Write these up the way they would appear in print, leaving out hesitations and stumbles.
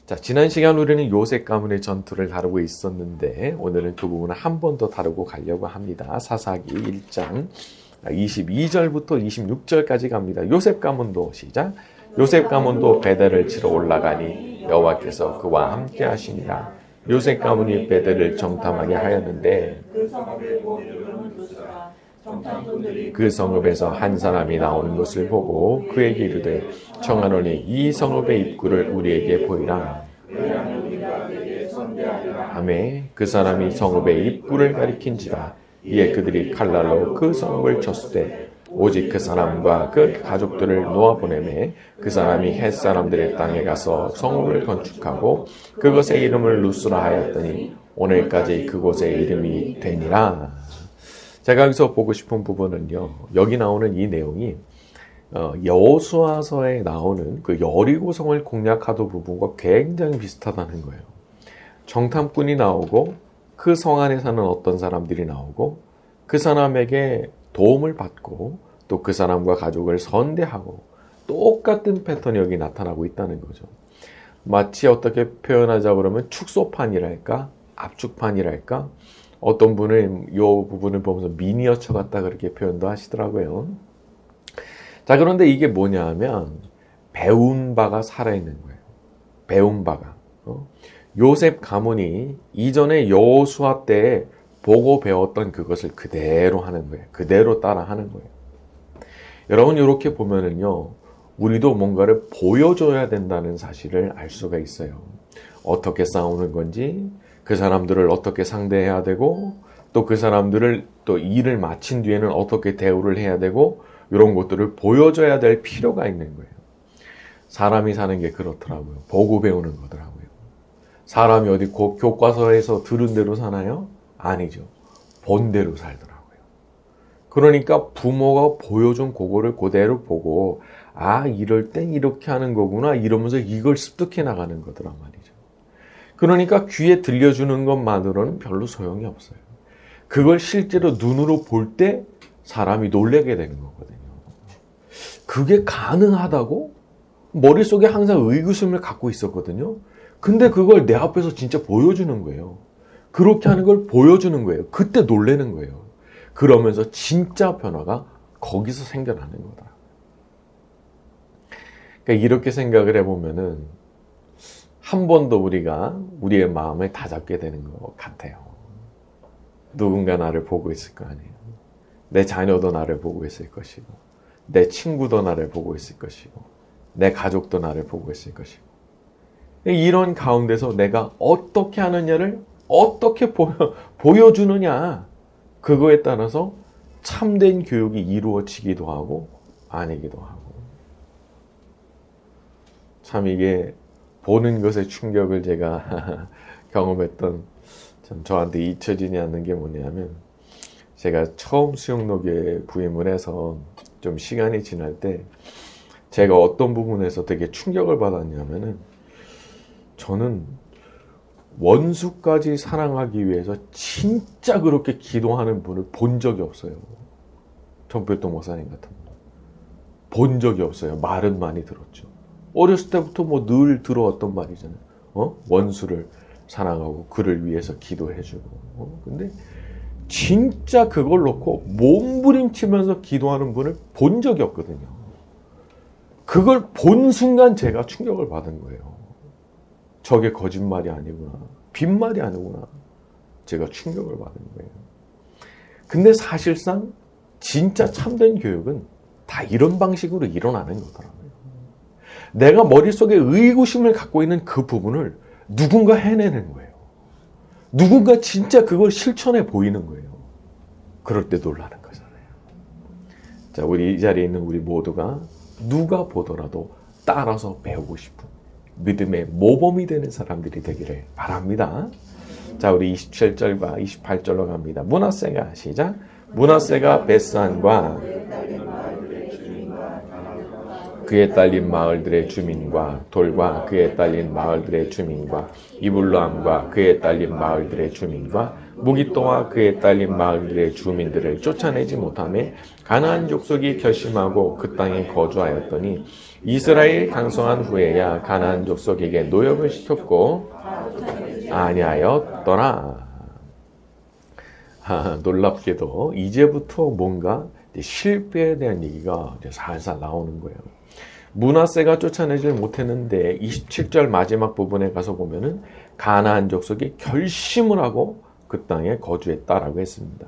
자, 지난 시간 우리는 요셉 가문의 전투를 다루고 있었는데 오늘은 그 부분을 한 번 더 다루고 가려고 합니다. 사사기 1장 22절부터 26절까지 갑니다. 요셉 가문도 시작. 요셉 가문도 베델을 치러 올라가니 여호와께서 그와 함께 하시니라. 요셉 가문이 베델을 정탐하게 하였는데 그 성읍에서 한 사람이 나오는 것을 보고 그에게 이르되 청하노니 이 성읍의 입구를 우리에게 보이라. 하매 그 사람이 성읍의 입구를 가리킨지라. 이에 그들이 칼날로 그 성읍을 쳤을 때 오직 그 사람과 그 가족들을 놓아보내매 그 사람이 헷 사람들의 땅에 가서 성읍을 건축하고 그것의 이름을 루스라 하였더니 오늘까지 그곳의 이름이 되니라. 제가 여기서 보고 싶은 부분은요, 여기 나오는 이 내용이 여호수아서에 나오는 그 여리고성을 공략하던 부분과 굉장히 비슷하다는 거예요. 정탐꾼이 나오고 그 성 안에 사는 어떤 사람들이 나오고 그 사람에게 도움을 받고 또 그 사람과 가족을 선대하고 똑같은 패턴이 여기 나타나고 있다는 거죠. 마치 어떻게 표현하자 그러면 축소판이랄까 압축판이랄까 어떤 분은 이 부분을 보면서 미니어처 같다 그렇게 표현도 하시더라고요. 자, 그런데 이게 뭐냐 하면 배운 바가 살아있는 거예요. 배운 바가. 요셉 가문이 이전에 여호수아 때에 보고 배웠던 그것을 그대로 하는 거예요. 그대로 따라 하는 거예요. 여러분 이렇게 보면은요, 우리도 뭔가를 보여줘야 된다는 사실을 알 수가 있어요. 어떻게 싸우는 건지, 그 사람들을 어떻게 상대해야 되고, 또 그 사람들을 또 일을 마친 뒤에는 어떻게 대우를 해야 되고, 이런 것들을 보여줘야 될 필요가 있는 거예요. 사람이 사는 게 그렇더라고요. 보고 배우는 거더라고요. 사람이 어디 교과서에서 들은 대로 사나요? 아니죠. 본 대로 살더라고요. 그러니까 부모가 보여준 그거를 그대로 보고 이럴 땐 이렇게 하는 거구나 이러면서 이걸 습득해 나가는 거더란 말이죠. 그러니까 귀에 들려주는 것만으로는 별로 소용이 없어요. 그걸 실제로 눈으로 볼 때 사람이 놀라게 되는 거거든요. 그게 가능하다고? 머릿속에 항상 의구심을 갖고 있었거든요. 근데 그걸 내 앞에서 진짜 보여주는 거예요. 그렇게 하는 걸 보여주는 거예요. 그때 놀라는 거예요. 그러면서 진짜 변화가 거기서 생겨나는 거다. 그러니까 이렇게 생각을 해보면은 한 번 더 우리가 우리의 마음을 다잡게 되는 것 같아요. 누군가 나를 보고 있을 거 아니에요. 내 자녀도 나를 보고 있을 것이고, 내 친구도 나를 보고 있을 것이고, 내 가족도 나를 보고 있을 것이고. 이런 가운데서 내가 어떻게 하느냐를 어떻게 보여주느냐, 그거에 따라서 참된 교육이 이루어지기도 하고 아니기도 하고. 참 이게 보는 것의 충격을 제가 경험했던, 참 저한테 잊혀지지 않는 게 뭐냐면, 제가 처음 수영록에 부임을 해서 좀 시간이 지날 때 제가 어떤 부분에서 되게 충격을 받았냐면은, 저는 원수까지 사랑하기 위해서 진짜 그렇게 기도하는 분을 본 적이 없어요. 정필동 목사님 같은 분. 본 적이 없어요. 말은 많이 들었죠. 어렸을 때부터 뭐 늘 들어왔던 말이잖아요. 원수를 사랑하고 그를 위해서 기도해주고. 근데 진짜 그걸 놓고 몸부림치면서 기도하는 분을 본 적이 없거든요. 그걸 본 순간 제가 충격을 받은 거예요. 저게 거짓말이 아니구나. 빈말이 아니구나. 제가 충격을 받은 거예요. 근데 사실상 진짜 참된 교육은 다 이런 방식으로 일어나는 거더라고요. 내가 머릿속에 의구심을 갖고 있는 그 부분을 누군가 해내는 거예요. 누군가 진짜 그걸 실천해 보이는 거예요. 그럴 때 놀라는 거잖아요. 자, 우리 이 자리에 있는 우리 모두가 누가 보더라도 따라서 배우고 싶은 믿음의 모범이 되는 사람들이 되기를 바랍니다. 자, 우리 27절과 28절로 갑니다. 므낫세가 시작. 므낫세가 베스안과 그에 딸린 마을들의 주민과 돌과 그에 딸린 마을들의 주민과 이블람과 그에 딸린 마을들의 주민과 무기또와 그에 딸린 마을들의 주민들을 쫓아내지 못하며 가나안 족속이 결심하고 그 땅에 거주하였더니 이스라엘이 강성한 후에야 가나안 족속에게 노역을 시켰고 아니하였더라. 놀랍게도 이제부터 뭔가 실패에 대한 얘기가 살살 나오는 거예요. 므낫세가 쫓아내질 못했는데 27절 마지막 부분에 가서 보면은 가나안 족속이 결심을 하고 그 땅에 거주했다라고 했습니다.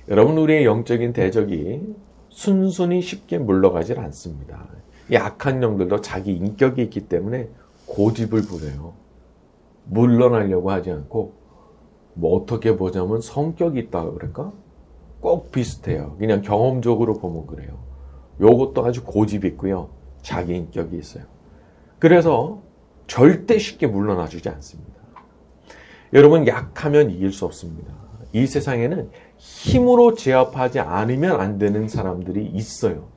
여러분, 우리의 영적인 대적이 순순히 쉽게 물러가질 않습니다. 악한 영들도 자기 인격이 있기 때문에 고집을 부려요. 물러나려고 하지 않고 뭐 어떻게 보자면 성격이 있다 그럴까? 꼭 비슷해요. 그냥 경험적으로 보면 그래요. 요것도 아주 고집이 있고요. 자기 인격이 있어요. 그래서 절대 쉽게 물러나 주지 않습니다. 여러분, 약하면 이길 수 없습니다. 이 세상에는 힘으로 제압하지 않으면 안 되는 사람들이 있어요.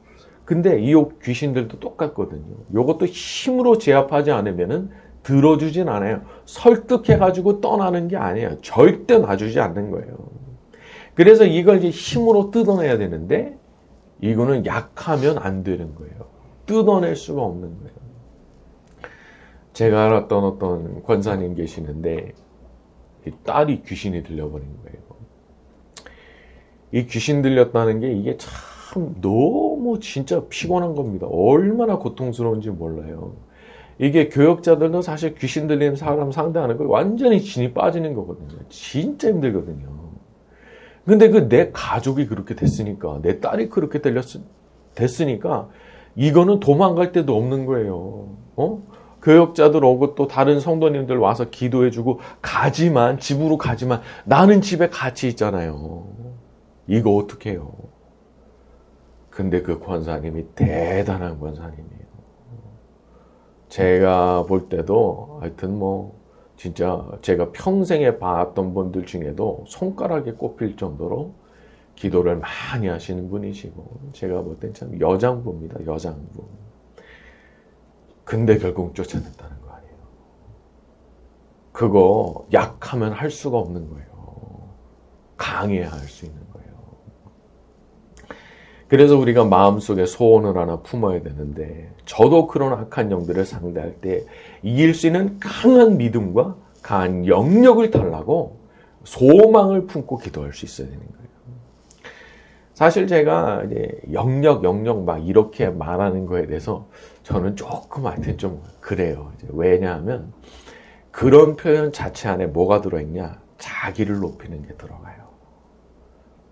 근데 이 귀신들도 똑같거든요. 요것도 힘으로 제압하지 않으면 들어주진 않아요. 설득해가지고 떠나는 게 아니에요. 절대 놔주지 않는 거예요. 그래서 이걸 이제 힘으로 뜯어내야 되는데 이거는 약하면 안 되는 거예요. 뜯어낼 수가 없는 거예요. 제가 알았던 어떤 권사님 계시는데 딸이 귀신이 들려버린 거예요. 이 귀신 들렸다는 게 이게 참 너무 진짜 피곤한 겁니다. 얼마나 고통스러운지 몰라요. 이게 교역자들도 사실 귀신 들리는 사람 상대하는 거 완전히 진이 빠지는 거거든요. 진짜 힘들거든요. 근데 내 가족이 그렇게 됐으니까, 내 딸이 그렇게 됐으니까 이거는 도망갈 데도 없는 거예요. 교역자들 오고 또 다른 성도님들 와서 기도해주고 가지만, 집으로 가지만 나는 집에 같이 있잖아요. 이거 어떻게 해요? 근데 그 권사님이 대단한 권사님이에요. 제가 볼 때도 하여튼 진짜 제가 평생에 봤던 분들 중에도 손가락에 꼽힐 정도로 기도를 많이 하시는 분이시고, 제가 볼 땐 참 여장부입니다. 여장부. 근데 결국 쫓아냈다는 거 아니에요. 그거 약하면 할 수가 없는 거예요. 강해야 할 수 있는 거예요. 그래서 우리가 마음속에 소원을 하나 품어야 되는데, 저도 그런 악한 영들을 상대할 때 이길 수 있는 강한 믿음과 강한 영역을 달라고 소망을 품고 기도할 수 있어야 되는 거예요. 사실 제가 이제 영역 막 이렇게 말하는 거에 대해서 저는 조금 하여튼 좀 그래요. 왜냐하면 그런 표현 자체 안에 뭐가 들어있냐? 자기를 높이는 게 들어가요.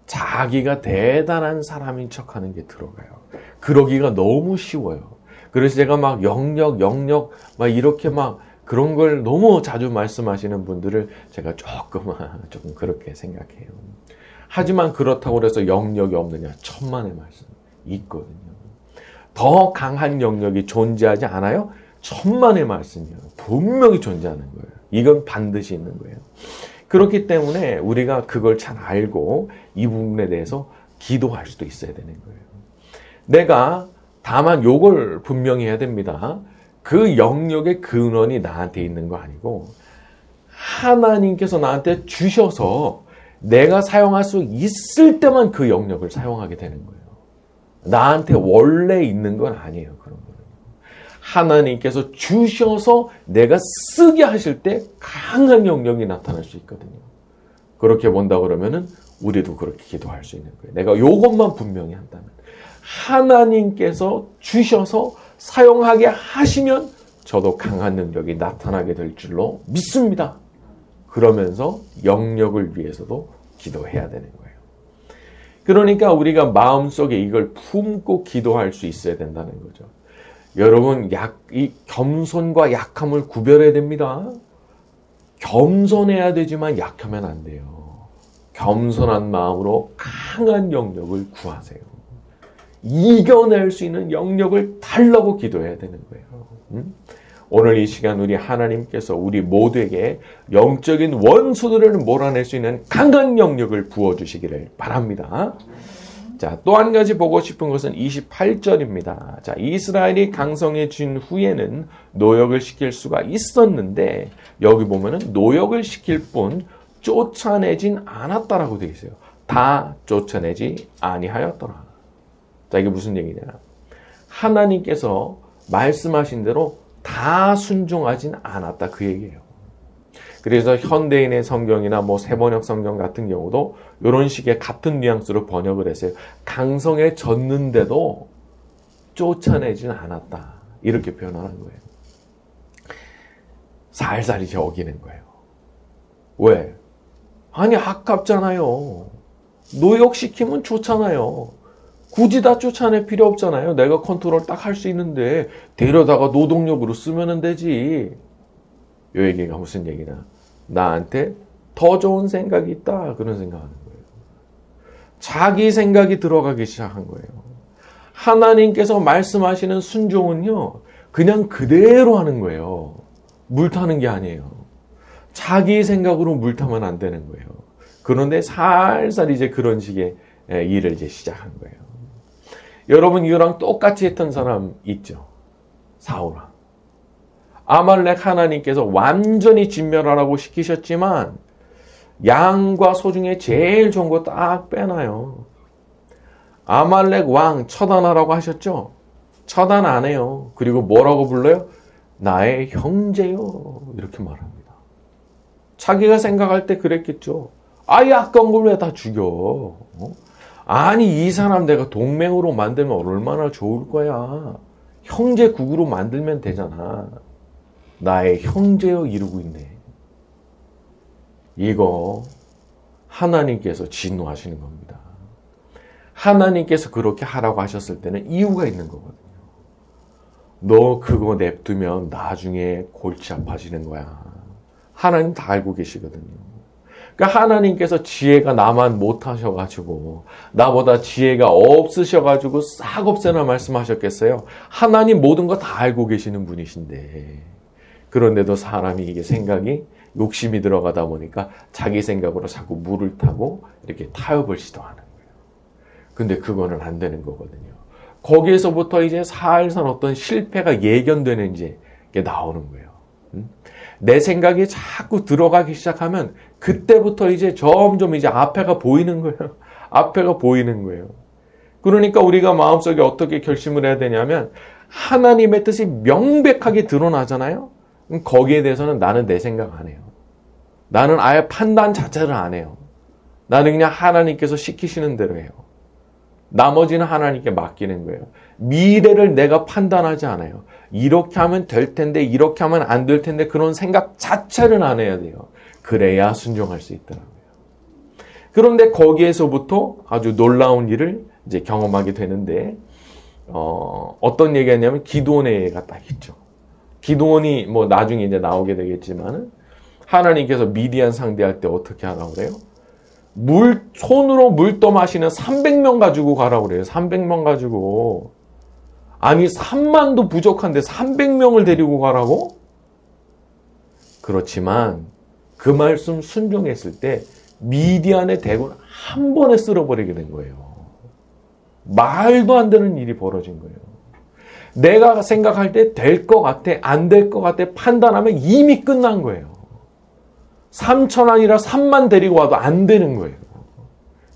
자기가 대단한 사람인 척하는 게 들어가요. 그러기가 너무 쉬워요. 그래서 제가 막 영역 막 이렇게 막 그런 걸 너무 자주 말씀하시는 분들을 제가 조금 그렇게 생각해요. 하지만 그렇다고 해서 영역이 없느냐? 천만의 말씀 있거든요. 더 강한 영역이 존재하지 않아요? 천만의 말씀이요. 분명히 존재하는 거예요. 이건 반드시 있는 거예요. 그렇기 때문에 우리가 그걸 잘 알고 이 부분에 대해서 기도할 수도 있어야 되는 거예요. 내가 다만 요걸 분명히 해야 됩니다. 그 영역의 근원이 나한테 있는 거 아니고 하나님께서 나한테 주셔서 내가 사용할 수 있을 때만 그 영역을 사용하게 되는 거예요. 나한테 원래 있는 건 아니에요. 그런 거는. 하나님께서 주셔서 내가 쓰게 하실 때 강한 영역이 나타날 수 있거든요. 그렇게 본다 그러면은 우리도 그렇게 기도할 수 있는 거예요. 내가 요것만 분명히 한다면 하나님께서 주셔서 사용하게 하시면 저도 강한 능력이 나타나게 될 줄로 믿습니다. 그러면서 영역을 위해서도 기도해야 되는 거예요. 그러니까 우리가 마음속에 이걸 품고 기도할 수 있어야 된다는 거죠. 여러분, 이 겸손과 약함을 구별해야 됩니다. 겸손해야 되지만 약하면 안 돼요. 겸손한 마음으로 강한 영역을 구하세요. 이겨낼 수 있는 영역을 달라고 기도해야 되는 거예요. 오늘 이 시간 우리 하나님께서 우리 모두에게 영적인 원수들을 몰아낼 수 있는 강한 영역을 부어주시기를 바랍니다. 자, 또 한 가지 보고 싶은 것은 28절입니다. 자, 이스라엘이 강성해진 후에는 노역을 시킬 수가 있었는데 여기 보면은 노역을 시킬 뿐 쫓아내진 않았다라고 되어 있어요. 다 쫓아내지 아니하였더라. 자, 이게 무슨 얘기냐? 하나님께서 말씀하신 대로 다 순종하진 않았다 그 얘기예요. 그래서 현대인의 성경이나 뭐 새번역 성경 같은 경우도 이런 식의 같은 뉘앙스로 번역을 했어요. 강성해졌는데도 쫓아내진 않았다. 이렇게 표현하는 거예요. 살살이 저기는 거예요. 왜? 아니 아깝잖아요. 노역시키면 좋잖아요. 굳이 다 쫓아낼 필요 없잖아요. 내가 컨트롤 딱 할 수 있는데 데려다가 노동력으로 쓰면 되지. 이 얘기가 무슨 얘기냐? 나한테 더 좋은 생각이 있다. 그런 생각하는 거예요. 자기 생각이 들어가기 시작한 거예요. 하나님께서 말씀하시는 순종은요. 그냥 그대로 하는 거예요. 물 타는 게 아니에요. 자기 생각으로 물 타면 안 되는 거예요. 그런데 살살 이제 그런 식의 일을 이제 시작한 거예요. 여러분 이거랑 똑같이 했던 사람 있죠? 사울아. 아말렉 하나님께서 완전히 진멸하라고 시키셨지만 양과 소 중에 제일 좋은 거 딱 빼놔요. 아말렉 왕 처단하라고 하셨죠? 처단 안 해요. 그리고 뭐라고 불러요? 나의 형제요. 이렇게 말합니다. 자기가 생각할 때 그랬겠죠. 아이 아까운 걸 왜 다 죽여? 아니 이 사람 내가 동맹으로 만들면 얼마나 좋을 거야. 형제국으로 만들면 되잖아. 나의 형제여 이러고 있네. 이거 하나님께서 진노하시는 겁니다. 하나님께서 그렇게 하라고 하셨을 때는 이유가 있는 거거든요. 너 그거 냅두면 나중에 골치 아파지는 거야. 하나님 다 알고 계시거든요. 그러니까 하나님께서 지혜가 나만 못하셔가지고 나보다 지혜가 없으셔가지고 싹 없애나 말씀하셨겠어요? 하나님 모든 거 다 알고 계시는 분이신데 그런데도 사람이 이게 생각이 욕심이 들어가다 보니까 자기 생각으로 자꾸 물을 타고 이렇게 타협을 시도하는 거예요. 근데 그거는 안 되는 거거든요. 거기에서부터 이제 살살 어떤 실패가 예견되는 이제 게 나오는 거예요. 내 생각이 자꾸 들어가기 시작하면 그때부터 이제 점점 이제 앞에가 보이는 거예요. 앞에가 보이는 거예요. 그러니까 우리가 마음속에 어떻게 결심을 해야 되냐면 하나님의 뜻이 명백하게 드러나잖아요. 거기에 대해서는 나는 내 생각 안 해요. 나는 아예 판단 자체를 안 해요. 나는 그냥 하나님께서 시키시는 대로 해요. 나머지는 하나님께 맡기는 거예요. 미래를 내가 판단하지 않아요. 이렇게 하면 될 텐데 이렇게 하면 안 될 텐데 그런 생각 자체를 안 해야 돼요. 그래야 순종할 수 있더라고요. 그런데 거기에서부터 아주 놀라운 일을 이제 경험하게 되는데 어떤 얘기였냐면 기드온의 예가 딱 있죠. 기드온이 뭐 나중에 이제 나오게 되겠지만은 하나님께서 미디안 상대할 때 어떻게 하라고 그래요? 손으로 물 떠마시는 300명 가지고 가라고 그래요. 300명 가지고. 아니 3만도 부족한데 300명을 데리고 가라고? 그렇지만 그 말씀 순종했을 때 미디안의 대군 한 번에 쓸어버리게 된 거예요. 말도 안 되는 일이 벌어진 거예요. 내가 생각할 때 될 것 같아, 안 될 것 같아 판단하면 이미 끝난 거예요. 3천 아니라 3만 데리고 와도 안 되는 거예요.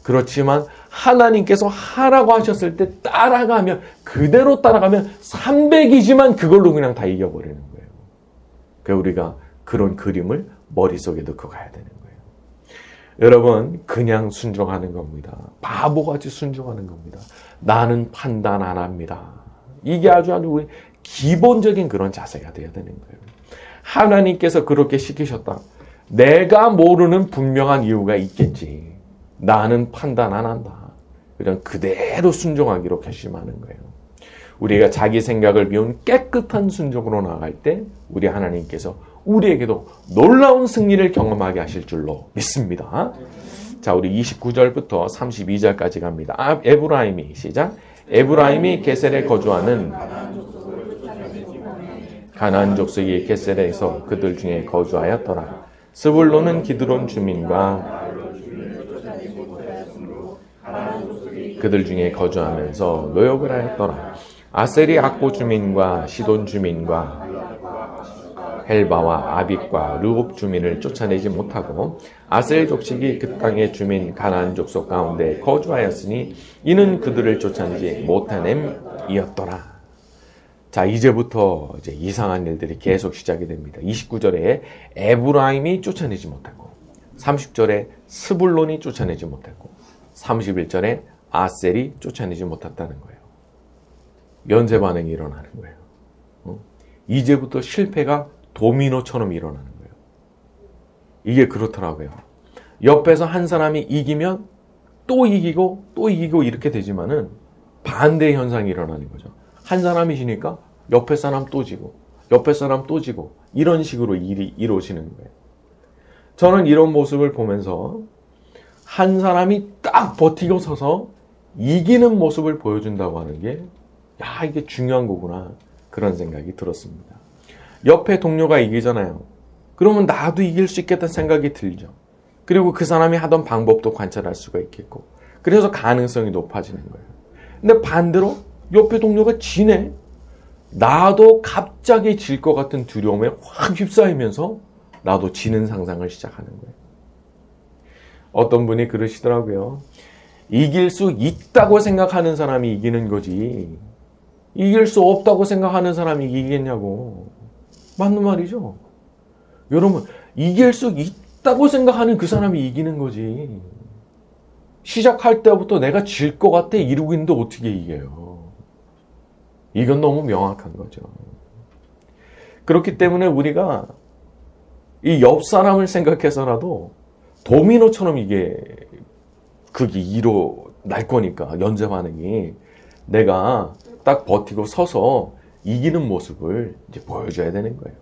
그렇지만 하나님께서 하라고 하셨을 때 따라가면 그대로 따라가면 300이지만 그걸로 그냥 다 이겨버리는 거예요. 그러니까 우리가 그런 그림을 머릿속에 넣고 가야 되는 거예요. 여러분 그냥 순종하는 겁니다. 바보같이 순종하는 겁니다. 나는 판단 안 합니다. 이게 아주 우리 기본적인 그런 자세가 되어야 되는 거예요. 하나님께서 그렇게 시키셨다. 내가 모르는 분명한 이유가 있겠지. 나는 판단 안 한다. 그냥 그대로 순종하기로 결심하는 거예요. 우리가 자기 생각을 비운 깨끗한 순종으로 나아갈 때 우리 하나님께서 우리에게도 놀라운 승리를 경험하게 하실 줄로 믿습니다. 자, 우리 29절부터 32절까지 갑니다. 에브라임이 시작. 에브라임이 게셀에 거주하는 가나안 족속이 게셀에서 그들 중에 거주하였더라. 스불론은 기드론 주민과 그들 중에 거주하면서 노역을 하였더라. 아셀이 악보 주민과 시돈 주민과 헬바와 아빅과 르홉 주민을 쫓아내지 못하고 아셀 족속이 그 땅의 주민 가나안 족속 가운데 거주하였으니 이는 그들을 쫓아내지 못하냄이었더라. 자, 이제부터 이제 이상한 일들이 계속 시작이 됩니다. 29절에 에브라임이 쫓아내지 못하고, 30절에 스불론이 쫓아내지 못했고, 31절에 아셀이 쫓아내지 못했다는 거예요. 연쇄 반응이 일어나는 거예요. 이제부터 실패가 도미노처럼 일어나는 거예요. 이게 그렇더라고요. 옆에서 한 사람이 이기면 또 이기고 또 이기고 이렇게 되지만은 반대 현상이 일어나는 거죠. 한 사람이 지니까 옆에 사람 또 지고 옆에 사람 또 지고 이런 식으로 일이 이루어지는 거예요. 저는 이런 모습을 보면서 한 사람이 딱 버티고 서서 이기는 모습을 보여준다고 하는 게 야, 이게 중요한 거구나, 그런 생각이 들었습니다. 옆에 동료가 이기잖아요. 그러면 나도 이길 수 있겠다는 생각이 들죠. 그리고 그 사람이 하던 방법도 관찰할 수가 있겠고, 그래서 가능성이 높아지는 거예요. 근데 반대로 옆에 동료가 지네? 나도 갑자기 질 것 같은 두려움에 확 휩싸이면서 나도 지는 상상을 시작하는 거예요. 어떤 분이 그러시더라고요. 이길 수 있다고 생각하는 사람이 이기는 거지, 이길 수 없다고 생각하는 사람이 이기겠냐고. 맞는 말이죠. 여러분, 이길 수 있다고 생각하는 그 사람이 이기는 거지. 시작할 때부터 내가 질 것 같아 이러고 있는데 어떻게 이겨요? 이건 너무 명확한 거죠. 그렇기 때문에 우리가 이 옆 사람을 생각해서라도 도미노처럼 이게 그게 일어날 거니까, 연쇄 반응이 내가 딱 버티고 서서 이기는 모습을 이제 보여줘야 되는 거예요.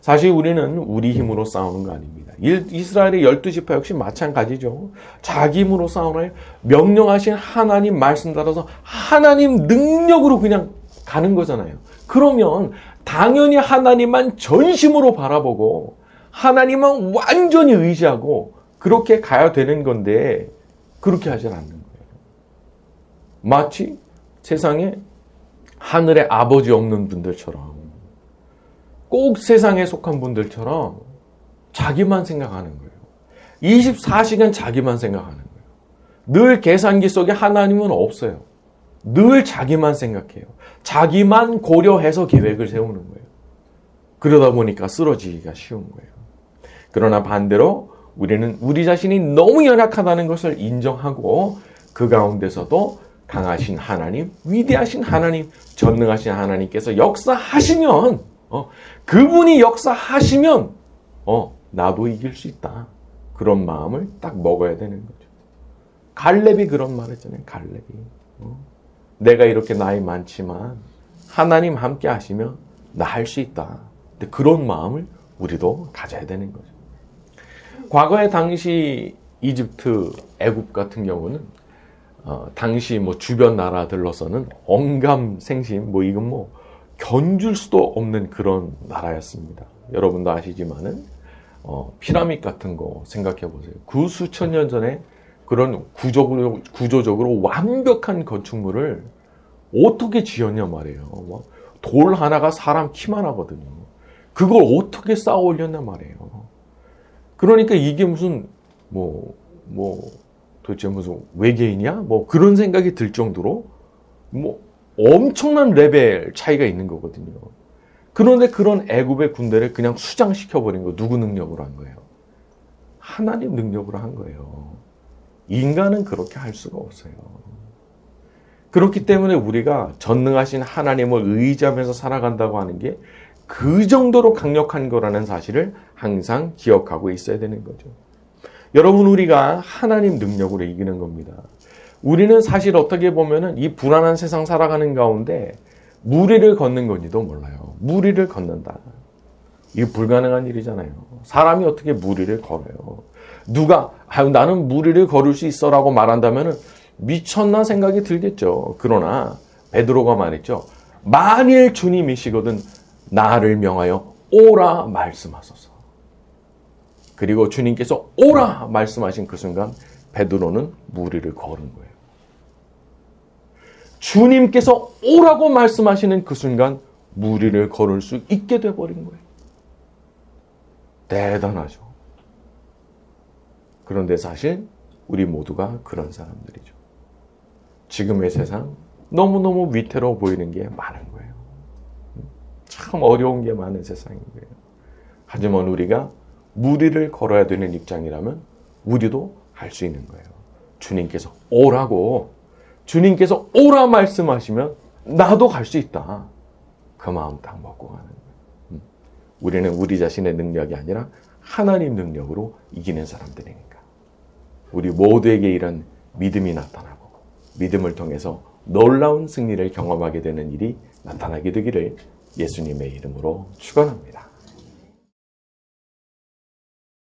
사실 우리는 우리 힘으로 싸우는 거 아닙니다. 이스라엘의 12지파 역시 마찬가지죠. 자기 힘으로 싸우나요? 명령하신 하나님 말씀 따라서 하나님 능력으로 그냥 가는 거잖아요. 그러면 당연히 하나님만 전심으로 바라보고 하나님만 완전히 의지하고 그렇게 가야 되는 건데, 그렇게 하지 않는 거예요. 마치 세상에 하늘에 아버지 없는 분들처럼, 꼭 세상에 속한 분들처럼 자기만 생각하는 거예요. 24시간 자기만 생각하는 거예요. 늘 계산기 속에 하나님은 없어요. 늘 자기만 생각해요. 자기만 고려해서 계획을 세우는 거예요. 그러다 보니까 쓰러지기가 쉬운 거예요. 그러나 반대로 우리는 우리 자신이 너무 연약하다는 것을 인정하고 그 가운데서도 강하신 하나님, 위대하신 하나님, 전능하신 하나님께서 역사하시면, 그분이 역사하시면 나도 이길 수 있다, 그런 마음을 딱 먹어야 되는 거죠. 갈렙이 그런 말 했잖아요. 갈렙이 내가 이렇게 나이 많지만 하나님 함께 하시면 나 할 수 있다. 근데 그런 마음을 우리도 가져야 되는 거죠. 과거에 당시 이집트, 애굽 같은 경우는 당시 주변 나라들로서는 언감생심, 이건 견줄 수도 없는 그런 나라였습니다. 여러분도 아시지만은 피라밋 같은 거 생각해 보세요. 그 수천 년 전에 그런 구조적으로 완벽한 건축물을 어떻게 지었냐 말이에요. 돌 하나가 사람 키만 하거든요. 그걸 어떻게 쌓아 올렸냐 말이에요. 그러니까 이게 무슨 도대체 무슨 외계인이야? 그런 생각이 들 정도로 엄청난 레벨 차이가 있는 거거든요. 그런데 그런 애굽의 군대를 그냥 수장시켜버린 거 누구 능력으로 한 거예요? 하나님 능력으로 한 거예요. 인간은 그렇게 할 수가 없어요. 그렇기 때문에 우리가 전능하신 하나님을 의지하면서 살아간다고 하는 게 그 정도로 강력한 거라는 사실을 항상 기억하고 있어야 되는 거죠. 여러분, 우리가 하나님 능력으로 이기는 겁니다. 우리는 사실 어떻게 보면은 이 불안한 세상 살아가는 가운데 무리를 걷는 건지도 몰라요. 무리를 걷는다. 이게 불가능한 일이잖아요. 사람이 어떻게 무리를 걸어요? 누가 나는 무리를 걸을 수 있어라고 말한다면은 미쳤나 생각이 들겠죠. 그러나 베드로가 말했죠. 만일 주님이시거든 나를 명하여 오라 말씀하소서. 그리고 주님께서 오라 말씀하신 그 순간 베드로는 무리를 걸은 거예요. 주님께서 오라고 말씀하시는 그 순간 무리를 걸을 수 있게 돼버린 거예요. 대단하죠. 그런데 사실 우리 모두가 그런 사람들이죠. 지금의 세상 너무너무 위태로워 보이는 게 많은 거예요. 참 어려운 게 많은 세상인 거예요. 하지만 우리가 무리를 걸어야 되는 입장이라면 우리도 할 수 있는 거예요. 주님께서 오라고, 주님께서 오라 말씀하시면 나도 갈 수 있다. 그 마음 딱 먹고 가는 거예요. 우리는 우리 자신의 능력이 아니라 하나님 능력으로 이기는 사람들이니까. 우리 모두에게 이런 믿음이 나타나고 믿음을 통해서 놀라운 승리를 경험하게 되는 일이 나타나게 되기를 예수님의 이름으로 축원합니다.